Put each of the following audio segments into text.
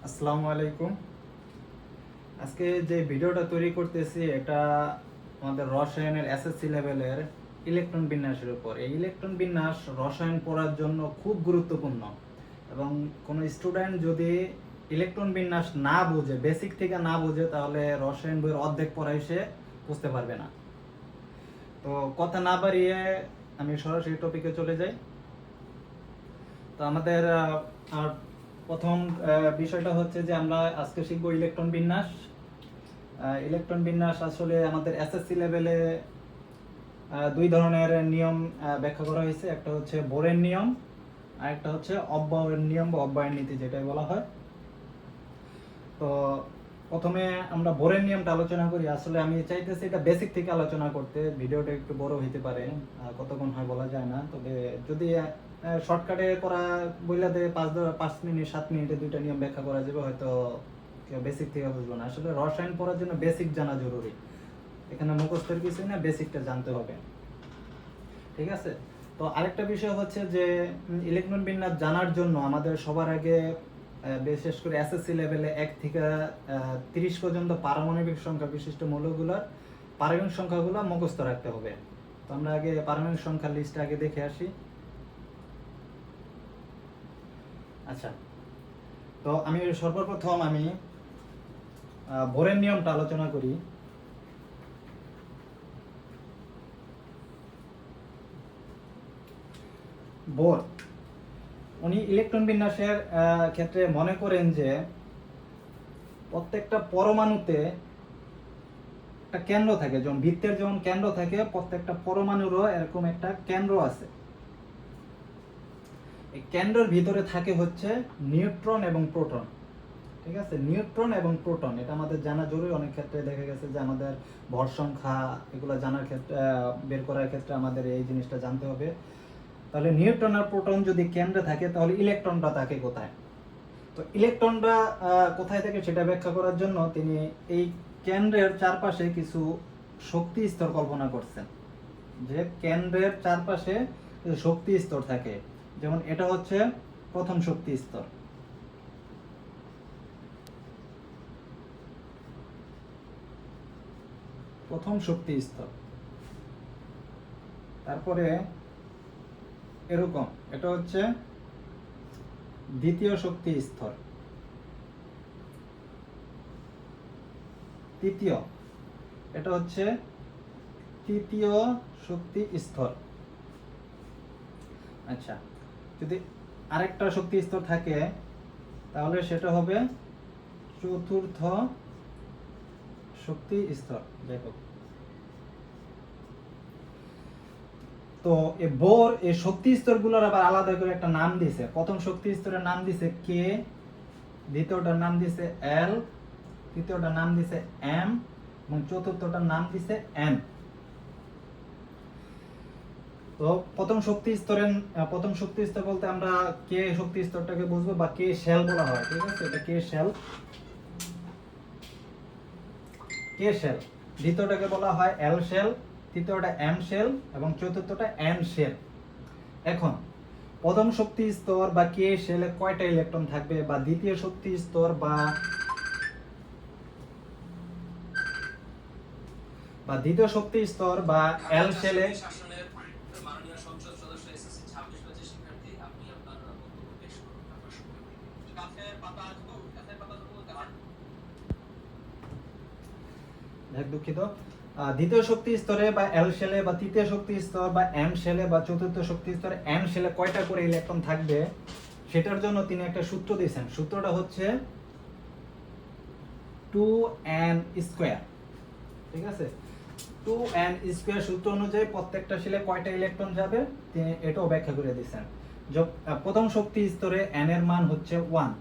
আসসালামু আলাইকুম। আজকে যে ভিডিওটা তৈরি করতেছি এটা আমাদের রসায়নের এসএসসি লেভেলের ইলেকট্রন বিন্যাসের উপর। এই ইলেকট্রন বিন্যাস রসায়ন পড়ার জন্য খুব গুরুত্বপূর্ণ এবং কোনো স্টুডেন্ট যদি ইলেকট্রন বিন্যাস না বোঝে, বেসিক থেকে না বোঝে, তাহলে রসায়ন বইয়ের অর্ধেক পড়াই সে বুঝতে পারবে না। তো কথা না বাড়িয়ে আমি সরাসরি টপিকে চলে যাই। তো আমাদের প্রথম বিষয়টা হচ্ছে যে আমরা আজকে শিখবো ইলেকট্রন বিন্যাস। ইলেকট্রন বিন্যাস আসলে আমাদের এসএসসি লেভেলে দুই ধরনের নিয়ম ব্যাখ্যা করা হয়েছে। একটা হচ্ছে বোরের নিয়ম আর একটা হচ্ছে অব্যয়ের নিয়ম বা অব্যয়ের নীতি যেটাই বলা হয়। তো প্রথমে আমরা বোরের নিয়মটা আলোচনা করি। আসলে আমি চাইতেছি এটা বেসিক থেকে আলোচনা করতে, ভিডিওটা একটু বড় হইতে পারে, কতক্ষণ হয় বলা যায় না। তবে যদি শর্টকাটে করা বইলা দেয় 5 মিনিট 7 মিনিটে দুইটা নিয়ম ব্যাখ্যা করা যাবে, হয়তো কেউ বেসিক থেকে বুঝলো না। আসলে রসায়ন পড়ার জন্য বেসিক জানা জরুরি, এখানে মুখস্থের কিছুই না, বেসিকটা জানতে হবে, ঠিক আছে? তো আরেকটা বিষয় হচ্ছে যে ইলেকট্রন বিন্যাস জানার জন্য আমাদের সবার আগে বিশেষ করে এসএসসি লেভেলে 1 থেকে 30 পর্যন্ত পারমাণবিক সংখ্যা বিশিষ্ট মৌলগুলোর পারমাণবিক সংখ্যাগুলো মুখস্থ রাখতে হবে। তো আমরা আগে পারমাণবিক সংখ্যার লিস্টটা আগে দেখে আসি। আচ্ছা, তো আমি সর্বপ্রথম বোরের নিয়মটা আলোচনা করি। বোর উনি ইলেকট্রন বিন্যাসের ক্ষেত্রে মনে করেন যে প্রত্যেকটা পরমাণুতে একটা কেন্দ্র থাকে, যেমন বৃত্তের যেমন কেন্দ্র থাকে, প্রত্যেকটা পরমাণুরও এরকম একটা কেন্দ্র আছে। এই কেন্দ্রের ভিতরে থাকে হচ্ছে নিউট্রন এবং প্রোটন, ঠিক আছে? নিউট্রন এবং প্রোটন এটা আমাদের জানা জরুরি। অনেক ক্ষেত্রে দেখা গেছে যে আমাদের ভর সংখ্যা এগুলো জানার ক্ষেত্রে, বের করার ক্ষেত্রে আমাদের এই জিনিসটা জানতে হবে। তাহলে নিউট্রন আর প্রোটন যদি কেন্দ্রে থাকে, তাহলে ইলেকট্রনটা থাকে কোথায়? তো ইলেকট্রনটা কোথায় থাকে সেটা ব্যাখ্যা করার জন্য তিনি এই কেন্দ্রের চারপাশে কিছু শক্তি স্তর কল্পনা করছেন, যে কেন্দ্রের চারপাশে শক্তি স্তর থাকে। যেমন এটা হচ্ছে প্রথম শক্তি স্তর, প্রথম শক্তি স্তর। তারপরে এরকম এটা হচ্ছে দ্বিতীয় শক্তি স্তর, তৃতীয় এটা হচ্ছে তৃতীয় শক্তি স্তর। আচ্ছা, যদি আরেকটা শক্তি স্তর থাকে তাহলে সেটা হবে চতুর্থ শক্তি স্তর। দেখো, তো এই বোর এই শক্তি স্তরগুলোর আবার আলাদা করে একটা নাম দিয়েছে। প্রথম শক্তি স্তরের নাম দিয়েছে কে, দ্বিতীয়টার নাম দিয়েছে এল, তৃতীয়টার নাম দিয়েছে এম এবং চতুর্থটার নাম দিয়েছে এন। তো প্রথম শক্তি স্তর বলতে আমরা কে শক্তি স্তরটাকে বুঝবো, বা কে শেল বলা হয়, ঠিক আছে? এটা কে শেল, কে শেল। দ্বিতীয়টাকে বলা হয় এল শেল, তৃতীয়টা এম শেল এবং চতুর্থটা এন শেল। এখন প্রথম শক্তি স্তর বা কে শেলে কয়টা ইলেকট্রন থাকবে, বা দ্বিতীয় শক্তি স্তর বা দ্বিতীয় শক্তি স্তর বা এল শেলে দুঃখিত, দ্বিতীয় শক্তি স্তরে বা এল শেলে বা তৃতীয় শক্তি স্তর বা এম শেলে বা চতুর্থ শক্তি স্তরে এন শেলে কয়টা করে ইলেকট্রন থাকবে সেটার জন্য তিনি একটা সূত্র দিয়েছেন। সূত্রটা হচ্ছে 2n স্কয়ার, ঠিক আছে? 2n স্কয়ার সূত্র অনুযায়ী প্রত্যেকটা শেলে কয়টা ইলেকট্রন যাবে তিনি এটাও ব্যাখ্যা করে দিয়েছেন। প্রথম শক্তি স্তরে n এর মান হচ্ছে 1,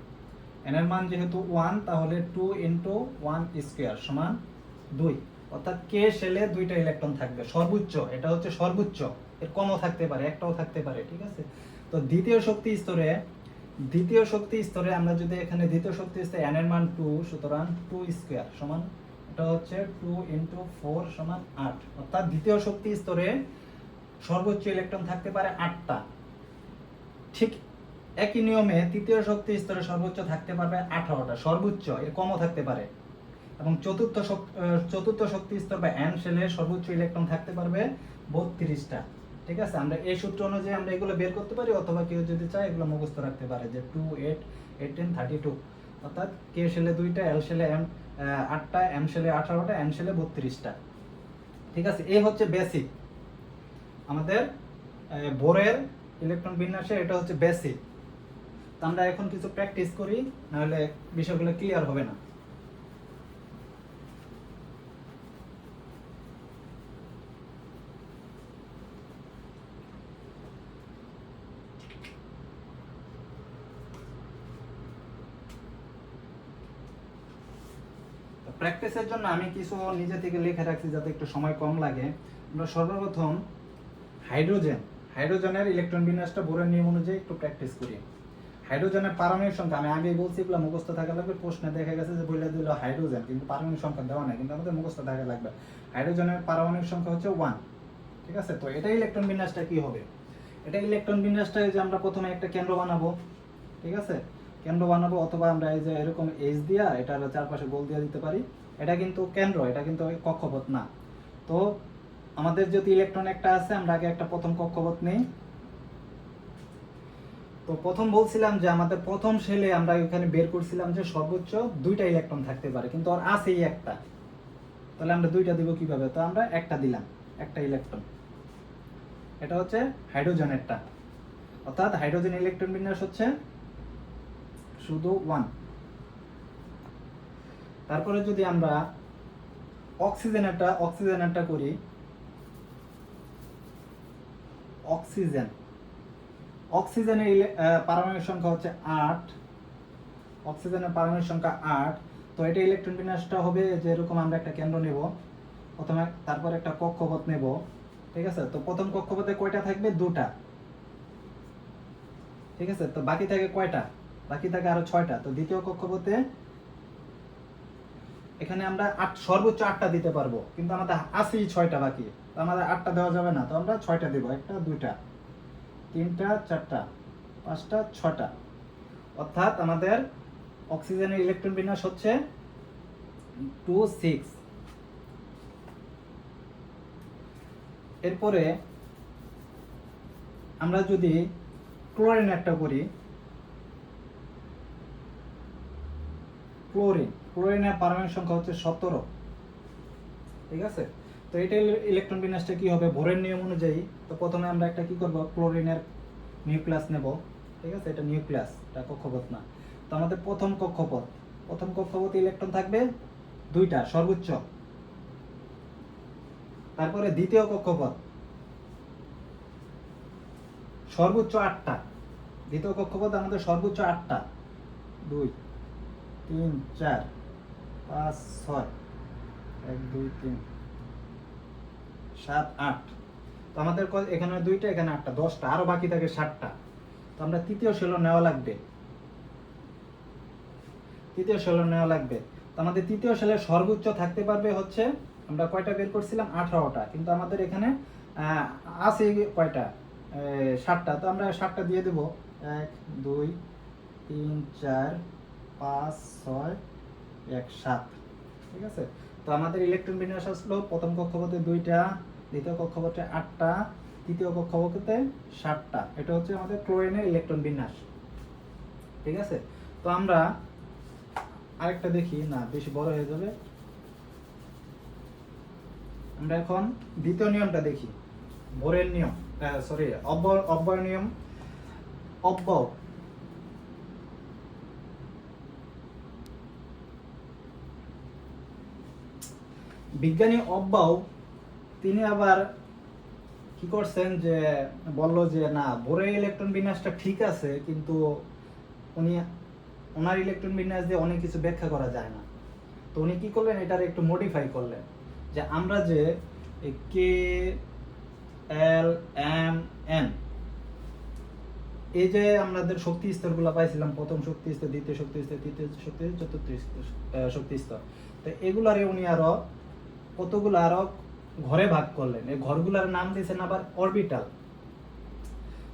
n এর মান যেহেতু 1 তাহলে 2 * 1 স্কয়ার সমান 2, অর্থাৎ কে শেলে দুইটা ইলেকট্রন থাকবে সর্বোচ্চ। এটা হচ্ছে সর্বোচ্চ, এর কমও থাকতে পারে, একটাও থাকতে পারে, ঠিক আছে? তো দ্বিতীয় শক্তি স্তরে আমরা যদি এখানে দ্বিতীয় শক্তি স্তরে n এর মান 2, সুতরাং 2 স্কয়ার সমান এটা হচ্ছে 2 * 4 সমান 8, অর্থাৎ দ্বিতীয় শক্তি স্তরে সর্বোচ্চ ইলেকট্রন থাকতে পারে 8টা। ঠিক একই নিয়মে তৃতীয় শক্তি স্তরে সর্বোচ্চ থাকতে পারবে 18টা, সর্বোচ্চ, এর কমও থাকতে পারে। এবং চতুর্থ শক্তি স্তর বা এন শেলে সর্বোচ্চ ইলেকট্রন থাকতে পারবে 32টা। ঠিক আছে, আমরা এই সূত্র অনুযায়ী আমরা এগুলো বের করতে পারি, অথবা কেউ যদি চায় এগুলো মুখস্থ রাখতে পারে যে 2 8 18 32, অর্থাৎ কে শেলে 2টা, এল শেলে 8টা, এম শেলে 18টা, এন শেলে 32টা। ঠিক আছে, এই হচ্ছে বেসিক আমাদের বোরের ইলেকট্রন বিন্যাসে, এটা হচ্ছে বেসিক। তো আমরা এখন কিছু প্র্যাকটিস করি, নাহলে বিষয়গুলো ক্লিয়ার হবে না। প্র্যাকটিসের জন্য আমি কিছু নিজে থেকে লিখে রাখছি যাতে একটু সময় কম লাগে। আমরা সর্বপ্রথম হাইড্রোজেনের ইলেকট্রন বিন্যাসটা বোরের নিয়ম অনুযায়ী একটু প্র্যাকটিস করি। হাইড্রোজেনের পারমাণবিক সংখ্যা আমি আগেই বলছি, এগুলো মুখস্থ থাকা লাগবে। প্রশ্নে দেখা গেছে যে বলে দিল হাইড্রোজেন, কিন্তু পারমাণবিক সংখ্যা দেওয়া নাই, কিন্তু আমাদের মুখস্থ থাকা লাগবে। হাইড্রোজেনের পারমাণবিক সংখ্যা হচ্ছে 1। ঠিক আছে, তো এটা ইলেকট্রন বিন্যাসটা কি হবে? এটা ইলেকট্রন বিন্যাসটা যে আমরা প্রথমে একটা কেন্দ্র বানাবো। ঠিক আছে, কেন্দ্র বানাবো, অথবা আমরা এই যে এরকম এইচ দিয়া এটার চারপাশে গোল দিয়ে দিতে পারি। এটা কিন্তু কেন্দ্র, এটা কিন্তু কক্ষপথ না। তো আমাদের যদি ইলেকট্রন একটা আছে, আমরা আগে একটা প্রথম কক্ষপথ নেই। তো প্রথম বলছিলাম যে আমাদের প্রথম শেলে আমরা এখানে বের করছিলাম যে সর্বোচ্চ 2টা ইলেকট্রন থাকতে পারে, কিন্তু আর আছেই একটা। তাহলে আমরা 2টা দিব কিভাবে? তো আমরা একটা দিলাম, একটা ইলেকট্রন। এটা হচ্ছে হাইড্রোজেনেরটা, অর্থাৎ হাইড্রোজেন ইলেকট্রন বিন্যাস হচ্ছে শুধু 1। তারপরে যদি আমরা অক্সিজেনেরটা করি, অক্সিজেনের পারমাণবিক সংখ্যা হচ্ছে 8। অক্সিজেনের পারমাণবিক সংখ্যা 8। তো এটা ইলেকট্রন বিন্যাসটা হবে যে এরকম, আমরা একটা কেন্দ্র নেব প্রথমে, তারপর একটা কক্ষপথ নেব। ঠিক আছে, তো প্রথম কক্ষপথে কয়টা থাকবে? 2টা। ঠিক আছে, তো বাকি থাকে কয়টা? বাকি থাকে আরো 6টা। তো দ্বিতীয় কক্ষপথে এখানে আমরা সর্বোচ্চ 8টা দিতে পারবো, কিন্তু আমাদের আছেই 6টা বাকি। তো আমাদের 8টা দেওয়া যাবে না, তো আমরা 6টা দেব। 1টা 2টা 3টা 4টা 5টা 6টা। অর্থাৎ আমাদের অক্সিজেনের ইলেকট্রন বিন্যাস হচ্ছে 2 6। এরপরে আমরা যদি ক্লোরিন একটা করি, ক্লোরিনের পারমাণবিক সংখ্যা হচ্ছে 17। ঠিক আছে, তো এটা ইলেকট্রন বিন্যাসটা কি হবে বোরের নিয়ম অনুযায়ী? তো প্রথমে আমরা একটা কি করব, ক্লোরিনের নিউক্লিয়াস নেব। ঠিক আছে, এটা নিউক্লিয়াস, এটা কক্ষপথ না। তো আমাদের প্রথম কক্ষপথে ইলেকট্রন থাকবে 2টা সর্বোচ্চ। তারপরে দ্বিতীয় কক্ষপথ সর্বোচ্চ 8টা। দ্বিতীয় কক্ষপথ আমাদের সর্বোচ্চ 8টা। 2 3 4 5 6 1 2 3 7 8। তো আমাদের এখানে 2টা, এখানে 8টা, 10টা, আরো বাকি থাকে 7টা। তো আমরা তৃতীয় শেলও নেওয়া লাগবে। তো আমাদের তৃতীয় শেলে সর্বোচ্চ থাকতে পারবে হচ্ছে, আমরা কয়টা বের করছিলাম? 18টা, কিন্তু আমাদের এখানে আছে কয়টা? 7টা। তো আমরা 7টা দিয়ে দেব। 1 2 3 4 5 6 1 7। ঠিক আছে, তো আমাদের ইলেকট্রন বিন্যাস আসলো প্রথম কক্ষপথে 2টা, দ্বিতীয় কক্ষপথে 8টা, তৃতীয় কক্ষপথে 7টা। এটা হচ্ছে আমাদের ক্লোরিনের ইলেকট্রন বিন্যাস। ঠিক আছে, তো আমরা আরেকটা দেখি, না বেশি বড় হয়ে যাবে। আমরা এখন দ্বিতীয় নিয়মটা দেখি, বোরের নিয়ম, সরি অব্যয় নিয়ম। অব্যয়, বিজ্ঞানী অব্যয় তিনি আবার কি করছেন যে বলল যে না, বোরের ইলেকট্রন বিন্যাসটা ঠিক আছে, কিন্তু ওনার ইলেকট্রন বিন্যাস দিয়ে অনেক কিছু ব্যাখ্যা করা যায় না। তো উনি কি করলেন, এটার একটু মডিফাই করলেন, যে আমরা যে কে এল এম এন, এই যে আমাদের শক্তি স্তরগুলো পাইছিলাম, প্রথম শক্তি স্তর, দ্বিতীয় শক্তি স্তর, তৃতীয় শক্তি স্তর, চতুর্থ শক্তি স্তর, তো এগুলারে উনি আরো কতগুলো আরো ঘরে ভাগ করলেন। এই ঘরগুলার নাম দিয়েছেন আবার অরবিটাল।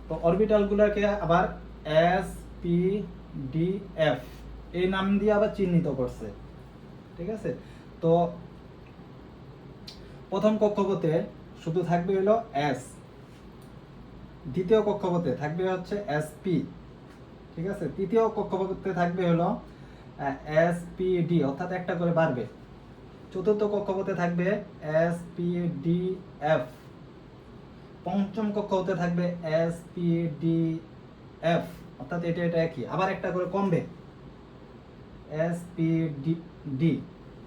তো অরবিটাল গুলাকে আবার এস পি ডি এফ এই নাম দিয়ে আবার চিহ্নিত করছে, ঠিক আছে। তো প্রথম কক্ষপথে শুধু থাকবে হলো এস, দ্বিতীয় কক্ষপথে থাকবে হচ্ছে এস পি, ঠিক আছে। তৃতীয় কক্ষপথে থাকবে হলো এস পি ডি, অর্থাৎ একটা করে বাড়বে। চতুর্থ কক্ষপথে থাকবে এস পি ডি এফ, পঞ্চম কক্ষপথে থাকবে এস পি ডি এফ, অর্থাৎ এটা এটা একই, আবার একটা করে কমবে এস পি ডি ডি,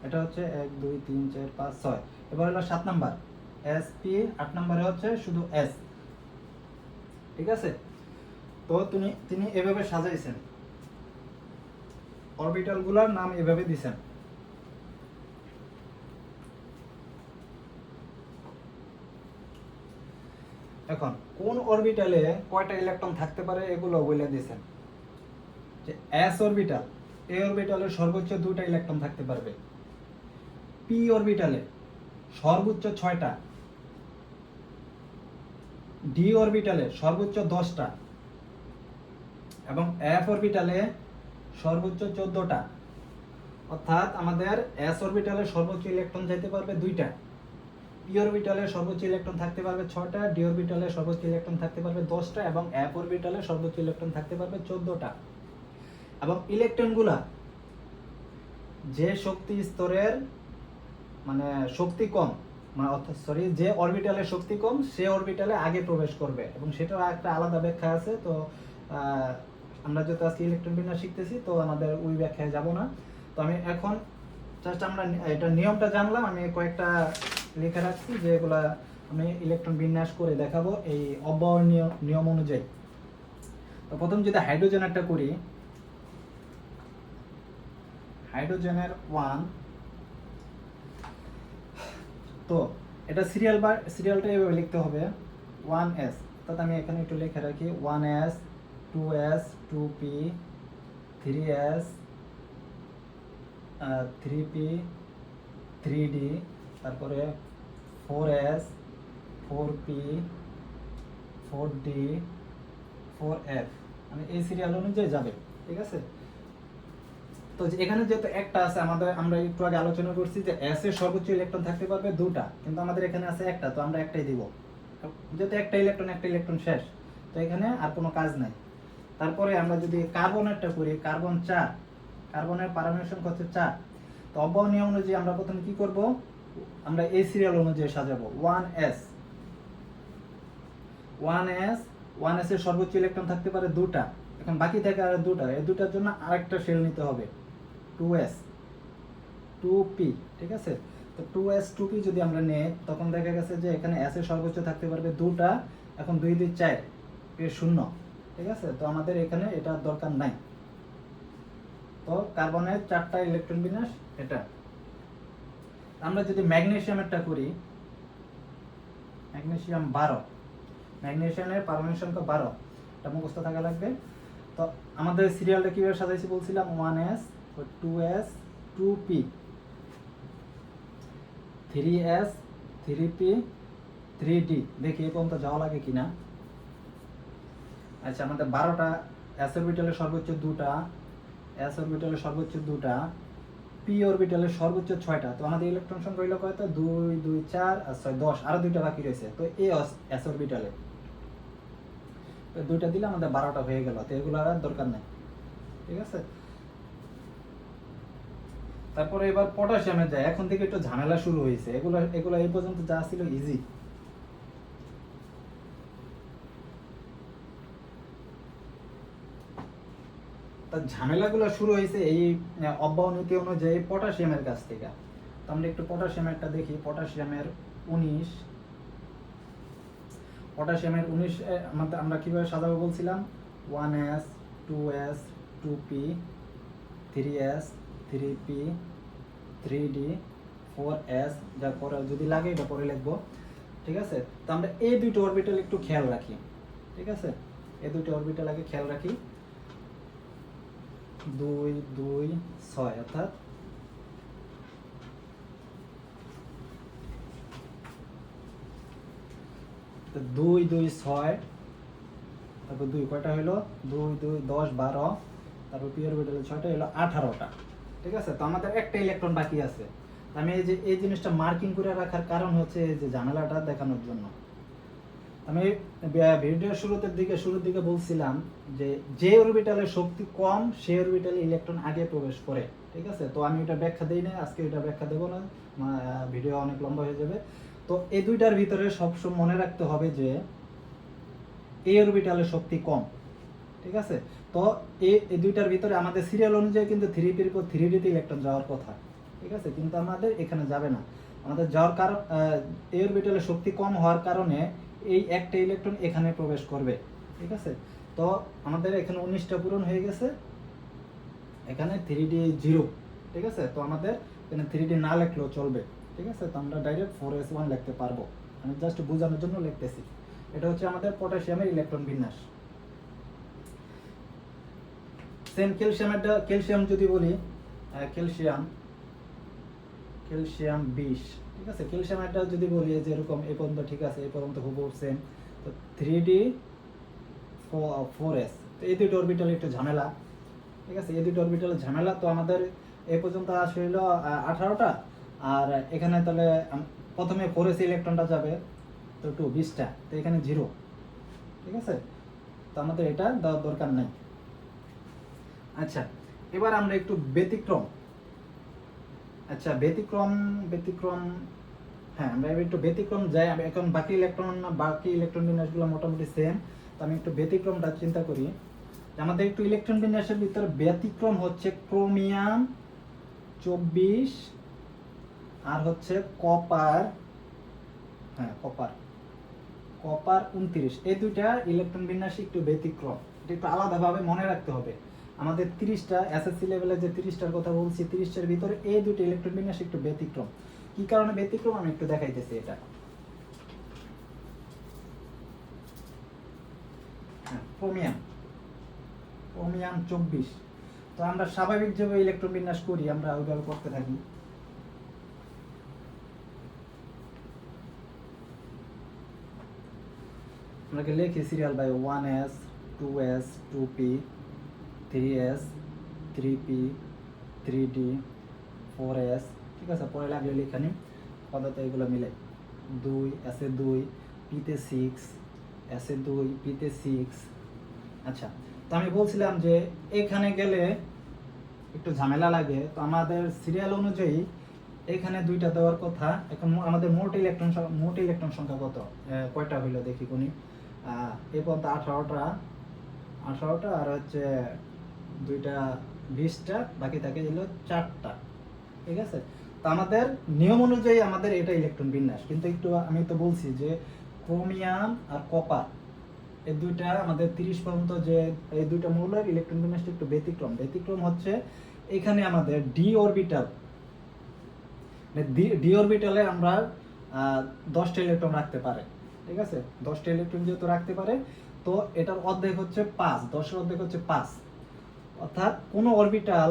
এটা হচ্ছে 1 2 3 4 5 6। এবার হলো 7 নাম্বার এস পি, 8 নম্বরে হচ্ছে শুধু এস, ঠিক আছে। তো তিনি এভাবে সাজাইছেন, অরবিটাল গুলার নাম এভাবে দিছেন। এখন কোন অরবিটালে কয়টা ইলেকট্রন থাকতে পারে এগুলো বলে দিয়েছেন। যে এস অরবিটাল, এই অরবিটালে সর্বোচ্চ 2টা ইলেকট্রন থাকতে পারবে। পি অরবিটালে সর্বোচ্চ 6টা, ডি অরবিটালে সর্বোচ্চ 10টা এবং এফ অরবিটালে সর্বোচ্চ 14টা। অর্থাৎ আমাদের এস অরবিটালে সর্বোচ্চ ইলেকট্রন যেতে পারবে 2টা, পি অরবিটালে সর্বোচ্চ ইলেকট্রন থাকতে পারবে 6টা, ডি অরবিটালে সর্বোচ্চ ইলেকট্রন থাকতে পারবে 10টা এবং এফ অরবিটালে সর্বোচ্চ ইলেকট্রন থাকতে পারবে 14টা। এবং ইলেকট্রনগুলা যে শক্তি স্তরের মানে শক্তি কম, মানে অর্থাৎ সরি, যে অরবিটালের শক্তি কম সে অরবিটালে আগে প্রবেশ করবে, এবং সেটার একটা আলাদা ব্যাখ্যা আছে। তো আমরা যেহেতু আজকে ইলেকট্রন বিন্যাস শিখতেছি, তো আমাদের ওই ব্যাখ্যায় যাব না। তো আমি এখন জাস্ট আমরা এটা নিয়মটা জানলাম, আমি কয়েকটা লিখে রাখছি যেগুলা আমি ইলেকট্রন বিন্যাস করে দেখাবো এই অব্যবহনীয় নিয়ম অনুযায়ী। তো প্রথম যদি হাইড্রোজেনেরটা করি, হাইড্রোজেনের 1, তো এটা সিরিয়ালটা এভাবে লিখতে হবে 1s, অর্থাৎ আমি এখানে একটু লিখে রাখি 1s 2s 2p 3s 3p 3d, তারপরে 4s 4p 4d 4f, মানে এই সিরিয়াল অনুযায়ী যাবে, ঠিক আছে। তো এখানে যেহেতু একটা আছে, আমরা একটু আগে আলোচনা করছি যে এস এর সর্বোচ্চ ইলেকট্রন থাকতে পারবে 2টা, কিন্তু আমাদের এখানে আছে একটা, তো আমরা একটাই দিব, যেহেতু একটা ইলেকট্রন শেষ, তো এখানে আর কোনো কাজ নাই। তারপরে আমরা যদি কার্বনেরটা করি, কার্বন 4, কার্বনের পারমাণবিক সংখ্যা হচ্ছে 4। তো অব্যবহনীয় অনুযায়ী আমরা প্রথমে কি করব, আমরা এই সিরিয়াল অনুযায়ী সাজাবো 1s 1s 1s এর সর্বোচ্চ ইলেকট্রন থাকতে পারে 2টা, এখন বাকি থাকে আর 2টা, এই 2টার জন্য আরেকটা শেল নিতে হবে 2s 2p, ঠিক আছে। তো 2s 2p যদি আমরা নেই, তখন দেখা গেছে যে এখানে s এর সর্বোচ্চ থাকতে পারবে 2টা, এখন 2 2 4 এর 0, ঠিক আছে। তো আমাদের এখানে এটা দরকার নাই। তো কার্বনের 4টা ইলেকট্রন বিন্যাস এটা। আমরা যদি ম্যাগনেসিয়ামেরটা করি, ম্যাগনেসিয়াম 12, ম্যাগনেসিয়ামের পারমাণবিক সংখ্যা 12, এটা মুখস্থ থাকা লাগবে। তো আমাদের সিরিয়ালটা কিভাবে সাজাইছি বলছিলাম 1s 2s 2p 3s 3p 3d, দেখি এই পর্যন্ত যাওয়া লাগে কিনা। আচ্ছা, আমাদের 12টা s অরবিটালের সর্বোচ্চ 2টা, s অরবিটালের সর্বোচ্চ 2টা, p অরবিটালের সর্বোচ্চ 6টা। তো আমাদের ইলেকট্রন সংখ্যা হইলো কত, 2 2 4 আর 6 10, আরো 2টা বাকি রয়েছে। তো এই s অরবিটালে 2টা দিলে আমাদের 12টা হয়ে গেল, তো এগুলো আর দরকার নেই, ঠিক আছে। তারপরে এবার পটাশিয়ামে যায়, এখন থেকে একটু ঝামেলা শুরু হয়েছে। এগুলো এই পর্যন্ত যা ছিল ইজি। তার ঝামেলাগুলো শুরু হয়েছে এই অব্যবনীতি অনুযায়ী পটাশিয়ামের কাছ থেকে। তো আমরা একটু পটাশিয়ামেরটা দেখি। পটাশিয়ামের 19, পটাশিয়ামের 19 আমরা কিভাবে সাজাবো বলছিলাম 1s 2s 2p 3s 3p 3d 4s, যা পরে যদি লাগে এটা পরে লিখবো, ঠিক আছে। তো আমরা এই দুটো অরবিটাল একটু খেয়াল রাখি, ঠিক আছে। এই দুটো অরবিটাল আগে খেয়াল রাখি, 2 2 6, অর্থাৎ 2 2 6 তারপর 2 কয়টা হলো 2 2 10 12, তারপর পি অরবিটালে 6টা হলো 18টা। ঠিক আছে, তো আমাদের একটা ইলেকট্রন বাকি আছে। আমি এই জিনিসটা মার্কিং করে রাখার কারণ হচ্ছে এই যে ঝামেলাটা দেখানোর জন্য। আমি ভিডিওর শুরুর দিকে বলছিলাম যে অরবিটালে শক্তি কম সেই অরবিটালে ইলেকট্রন আগে প্রবেশ করে। ঠিক আছে, তো আমি এটা ব্যাখ্যা দেই না, আজকে এটা ব্যাখ্যা দেবো না, ভিডিও অনেক লম্বা হয়ে যাবে। তো এই দুইটার ভিতরে সবসময় মনে রাখতে হবে যে এই অরবিটালে শক্তি কম। ঠিক আছে, তো এই দুইটার ভিতরে আমাদের সিরিয়াল অনুযায়ী কিন্তু 3p-র উপর 3d-তে ইলেকট্রন যাওয়ার কথা। ঠিক আছে, কিন্তু আমাদের এখানে যাবে না। আমাদের যাওয়ার কারণ এই অরবিটালে শক্তি কম হওয়ার কারণে এই একটা ইলেকট্রন এখানে প্রবেশ করবে। ঠিক আছে, তো আমাদের এখানে 19টা পূরণ হয়ে গেছে, এখানে 3d 0। ঠিক আছে, তো আমাদের এখানে 3d না লিখলেও চলবে। ঠিক আছে, তো আমরা ডাইরেক্ট 4s1 লিখতে পারবো। আমি জাস্ট বোঝানোর জন্য লিখতেছি। এটা হচ্ছে আমাদের পটাশিয়ামের ইলেকট্রন বিন্যাস। সেম ক্যালসিয়াম যদি বলি, ক্যালসিয়াম 20। ঠিক আছে, ক্যালসিয়ামটা যদি বলি যে এরকম এই পর্যন্ত, ঠিক আছে, এই পর্যন্ত হুবহু সেম। তো 3d 4s, তো এই দুটো অরবিটাল একটু ঝামেলা। ঠিক আছে, এই দুটো অরবিটাল ঝামেলা। তো আমাদের এই পর্যন্ত আসলে 18টা, আর এখানে তাহলে প্রথমে 4s ইলেকট্রনটা যাবে, তো 20টা, তো এখানে 0। ঠিক আছে, তো আমাদের এটা দেওয়ার দরকার নাই। আচ্ছা, এবার আমরা একটু ব্যতিক্রম। আচ্ছা, ব্যতিক্রম, হ্যাঁ, আমরা এবার একটু ব্যতিক্রম যাই। এখন বাকি ইলেকট্রন বিন্যাসগুলো মোটামুটি সেম। তো আমি একটু ব্যতিক্রমটা চিন্তা করি। আমাদের একটু ইলেকট্রন বিন্যাসের ভিতরে ব্যতিক্রম হচ্ছে ক্রোমিয়াম 24 আর হচ্ছে কপার 29। এই দুইটা ইলেকট্রন বিন্যাসে একটু ব্যতিক্রম। এটা একটু আলাদাভাবে মনে রাখতে হবে। আমাদের 30টা এসএসসি লেভেলে যে 30টার কথা বলছি, 30টার ভিতরে এই দুটো ইলেকট্রন বিন্যাস একটু ব্যতিক্রম। কি কারণে ব্যতিক্রম আমি একটু দেখাইতেছি। এটা ক্রোমিয়াম 24। তো আমরা স্বাভাবিক যেভাবে ইলেকট্রন বিন্যাস করি আমরা ওইভাবে করতে থাকি। আমরা লিখি serial by 1s 2s 2p 3s 3p 3d 4s। ঠিক আছে, পরে লাগলে লিখে নিই, পদার্থ এগুলো মিলে 2 s-এ 2 p-তে 6 s-এ 2 p-তে 6। আচ্ছা, তো আমি বলছিলাম যে এখানে গেলে একটু ঝামেলা লাগে। তো আমাদের সিরিয়াল অনুযায়ী এখানে 2টা দেওয়ার কথা। এখন আমাদের মোট ইলেকট্রন সংখ্যা কত, কয়টা হইলো দেখি কোনি। এই পর্যন্ত 18টা আর হচ্ছে 2টা 20টা, বাকি থাকে হলো 4টা। ঠিক আছে, তো আমাদের নিয়ম অনুযায়ী আমাদের এটা ইলেকট্রন বিন্যাস, কিন্তু একটু আমি তো বলছি যে ক্রোমিয়াম আর কপার এই দুইটা আমাদের 30 পর্যন্ত যে এই দুইটা মৌলের ইলেকট্রন বিন্যাসটা একটু ব্যতিক্রম হচ্ছে এখানে আমাদের ডি অরবিটালে আমরা 10টা ইলেকট্রন রাখতে পারে। ঠিক আছে, 10টা ইলেকট্রন যেহেতু রাখতে পারে, তো এটার অর্ধেক হচ্ছে 5, 10-এর অর্ধেক হচ্ছে 5। অর্থাৎ কোনো অরবিটাল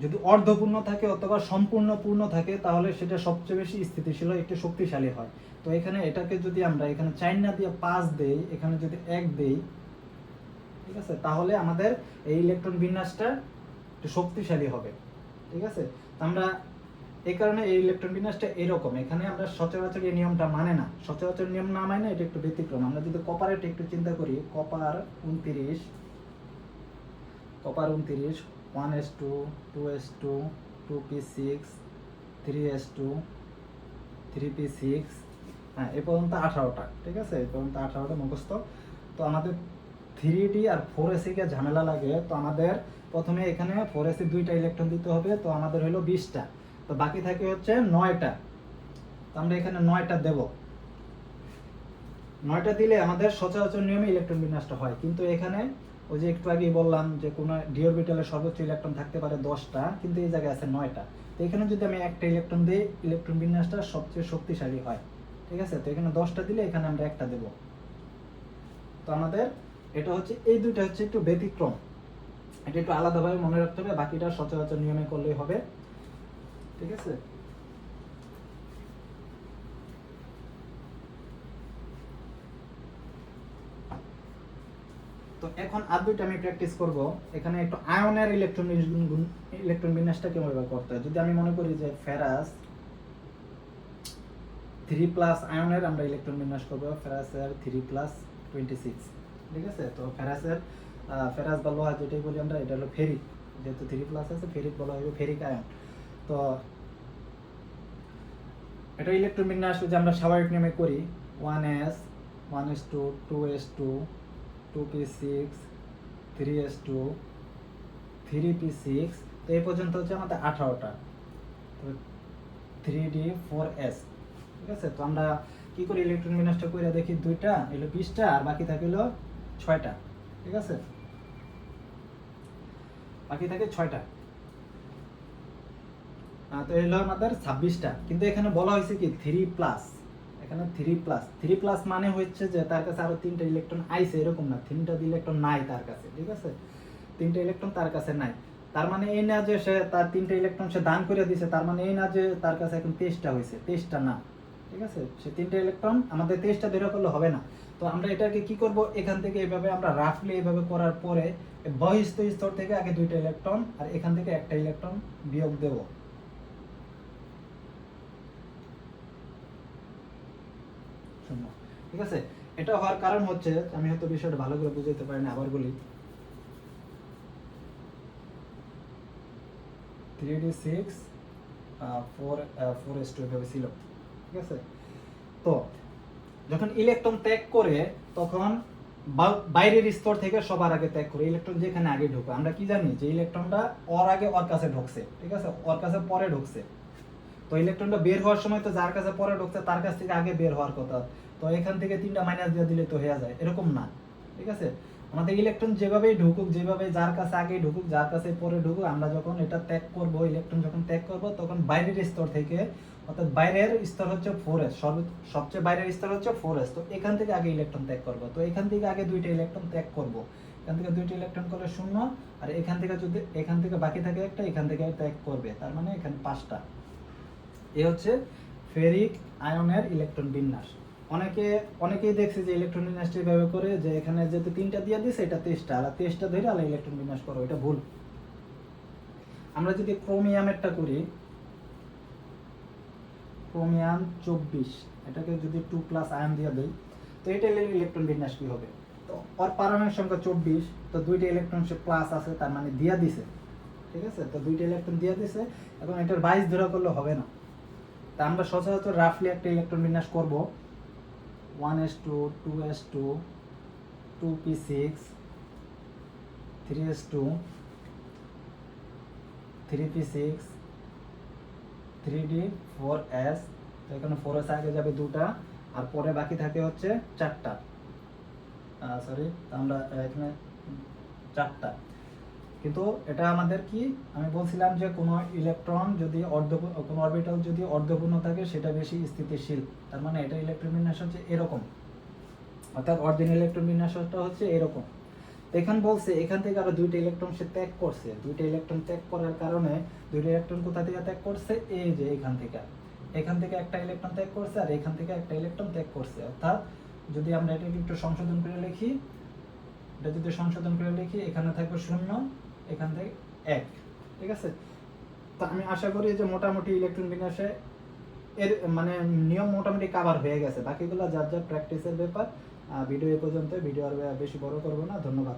যদি অর্ধপূর্ণ থাকে অথবা সম্পূর্ণ পূর্ণ থাকে তাহলে সেটা সবচেয়ে বেশি স্থিতিশীল, একটু শক্তিশালী হয়। তো এখানে এটাকে যদি আমরা এখানে 4 না দিয়ে 5 দেই, এখানে যদি 1 দেই, ঠিক আছে, তাহলে আমাদের এই ইলেকট্রন বিন্যাসটা একটু শক্তিশালী হবে। ঠিক আছে, তো আমরা এই কারণে এই ইলেকট্রন বিন্যাসটা এরকম। এখানে আমরা সচরাচর এই নিয়মটা মানে না, সচরাচর নিয়ম না মানে এটা একটু ব্যতিক্রম। আমরা যদি কপারের একটু চিন্তা করি, copper 29 1s2 2s2 2p6 3s2 3p6, হ্যাঁ, এ পর্যন্ত 18টা। ঠিক আছে, এই পর্যন্ত 18টা মুখস্থ। তো আমাদের 3d আর 4s এ ঝামেলা লাগে। তো আমাদের প্রথমে এখানে 4s এ 2টা ইলেকট্রন দিতে হবে, তো আমাদের হলো 20টা, তো বাকি থাকে হচ্ছে 9টা। তো আমরা এখানে 9টা দেব। 9টা দিলে আমাদের সচরাচর নিয়মে ইলেকট্রন বিন্যাসটা হয়। কিন্তু এখানে ওই যে একটু আগেই বললাম যে কোনো ডি অরবিটালে সর্বোচ্চ ইলেকট্রন থাকতে পারে 10টা, কিন্তু এই জায়গায় আছে 9টা। তো এখানে যদি আমি একটা ইলেকট্রন দিই, ইলেকট্রন বিন্যাসটা সবচেয়ে শক্তিশালী হয়। ঠিক আছে, তো এখানে 10টা দিলে এখানে আমরা একটা দেব। তো আমাদের এটা হচ্ছে এই দুইটা হচ্ছে একটু ব্যতিক্রম, এটা একটু আলাদাভাবে মনে রাখতে হবে, বাকিটা সচরাচর নিয়মে করলেই হবে। ঠিক আছে, তো এখন আর দুইটা আমি প্র্যাকটিস করব। এখানে একটু আয়নের ইলেকট্রন বিন্যাসটা কিভাবে করতে হয়। যদি আমি মনে করি যে ফেরাস 3+ আয়নের আমরা ইলেকট্রন বিন্যাস করব, ফেরাসের 3+26, ঠিক আছে। তো ফেরাস বা লোহা যেটাই বলি আমরা, এটা হলো ফেরিক, যেহেতু 3+ আছে ফেরিক বলা হবে ফেরিক আয়ন। তো এটা ইলেকট্রন বিন্যাস যে আমরা স্বাভাবিক নিয়মে করি, 1s 1s2 2s2 2p6 3s2 3p6, তো এই পর্যন্ত হচ্ছে আমাদের 18টা, 3d4s, ঠিক আছে। তো আমরা কি করি, ইলেকট্রন বিন্যাসটা করে দেখি, দুইটা হলো 20টা আর বাকি থাকে হলো 6টা, ঠিক আছে, বাকি থাকে 6টা। তো এই হলো আমাদের 26টা, কিন্তু এখানে বলা হয়েছে কি 3+, এখানে 3+, মানে হচ্ছে যে তার কাছে আরো 3টা ইলেকট্রন আইছে এরকম না, 3টা ইলেকট্রন নাই তার কাছে, ঠিক আছে, 3টা ইলেকট্রন তার কাছে নাই। তার মানে এই না যে সে তার 3টা ইলেকট্রন সে দান করে দিয়েছে, তার মানে এই না যে তার কাছে এখন 23টা হয়েছে, 23টা না, ঠিক আছে। সে 3টা ইলেকট্রন, আমাদের 23টা ধরে করলে হবে না। তো আমরা এটাকে কি করব, এখান থেকে এইভাবে আমরা রাফলি এইভাবে করার পরে বহিস্থ স্তর থেকে আগে 2টা ইলেকট্রন আর এখান থেকে একটা ইলেকট্রন বিয়োগ দেব। ঠিক আছে, এটা হওয়ার কারণ হচ্ছে, আমি হয়তো বিষয়টা ভালো করে বুঝাইতে পারি না, আবার বলি, 3d6 4s2 এভাবে ছিল, ঠিক আছে। তো যখন ইলেকট্রন ত্যাগ করে তখন বাইরের স্তর থেকে সবার আগে ত্যাগ করে ইলেকট্রন যেখানে আগে ঢুকে, আমরা কি জানি যে ইলেকট্রনটা ওর আগে ওর কাছে ঢুকছে, ঠিক আছে, ওর কাছে পরে ঢুকছে। তো ইলেকট্রনটা বের হওয়ার সময় তো যার কাছে পরে ঢুকছে তার কাছ থেকে আগে বের হওয়ার কথা, তো এখান থেকে 3টা মাইনাস দিয়ে দিলে তো হয়ে যায়, এরকম না, ঠিক আছে। আমাদের ইলেকট্রন যেভাবেই ঢুকুক, যেভাবে যার কাছে আগে ঢুকুক যার কাছে পরে ঢুকুক, আমরা যখন এটা ত্যাগ করব, ইলেকট্রন যখন ত্যাগ করব তখন বাইরের স্তর থেকে, অর্থাৎ বাইরের স্তর হচ্ছে 4s, সবচেয়ে বাইরের স্তর হচ্ছে 4s, তো এখান থেকে আগে ইলেকট্রন ত্যাগ করব। তো এখান থেকে আগে 2টা ইলেকট্রন ত্যাগ করব, এখান থেকে 2টা ইলেকট্রন করলে 0, আর এখান থেকে যদি এখান থেকে বাকি থাকে একটা, এখান থেকে ত্যাগ করবে, তার মানে এখানে 5টা। এই হচ্ছে ফেরিক আয়নের ইলেকট্রন বিন্যাস। অনেকেই দেখছে যে ইলেকট্রন বিন্যাসটা এভাবে করে, যে এখানে যেহেতু 3টা দিয়ে দিয়েছে এটা 23টা, আর 23টা ধরে আলাদা ইলেকট্রন বিন্যাস করো, এটা ভুল। আমরা যদি ক্রোমিয়ামেরটা করি, ক্রোমিয়াম 24, এটাকে যদি 2+ আয়ন দিয়ে দেই, তো এটা ইলেকট্রন বিন্যাস কি হবে, তো ওর পারমাণবিক সংখ্যা 24, তো 2টা ইলেকট্রন সে প্লাস আছে, তার মানে দিয়া দিছে, ঠিক আছে। তো 2টা ইলেকট্রন দিয়া দিছে, এখন এটার 22 ধরা করলে হবে না। তা আমরা সচরাচর রাফলি একটা ইলেকট্রন বিন্যাস করব, 1s2 2s2 2p6 3s2 3p6 3d4s, তো এখানে 4s আগে যাবে 2টা, আর পরে বাকি থাকে হচ্ছে 4টা, সরি, আমরা এখানে 4টা। কিন্তু এটা আমাদের কি, আমি বলছিলাম যে কোনো ইলেকট্রন যদি কোনো অরবিটাল যদি অর্ধপূর্ণ থাকে সেটা বেশি স্থিতিশীল, তার মানে এটা ইলেকট্রন বিন্যাস হচ্ছে এরকম, অর্থাৎ অর্ধের ইলেকট্রন বিন্যাসটা হচ্ছে এরকম। তো এখানে বলছে এখান থেকে আরো 2টা ইলেকট্রন সে ত্যাগ করছে, 2টা ইলেকট্রন ত্যাগ করার কারণে 2টা ইলেকট্রন কোথা থেকে ত্যাগ করছে, এই যে এখান থেকে একটা ইলেকট্রন ত্যাগ করছে, আর এখান থেকে একটা ইলেকট্রন ত্যাগ করছে। অর্থাৎ যদি আমরা এটাকে একটু সংশোধন করে লিখি, এখানে থাকবে 0, এখান থেকে 1, ঠিক আছে। তো আমি আশা করি যে মোটামুটি ইলেকট্রন বিন্যাসে এর মানে নিয়ম মোটামুটি কভার হয়ে গেছে, বাকিগুলো যার যার প্র্যাকটিসের ব্যাপার। ভিডিও এ পর্যন্ত, ভিডিও আর বেশি বড় করবো না, ধন্যবাদ।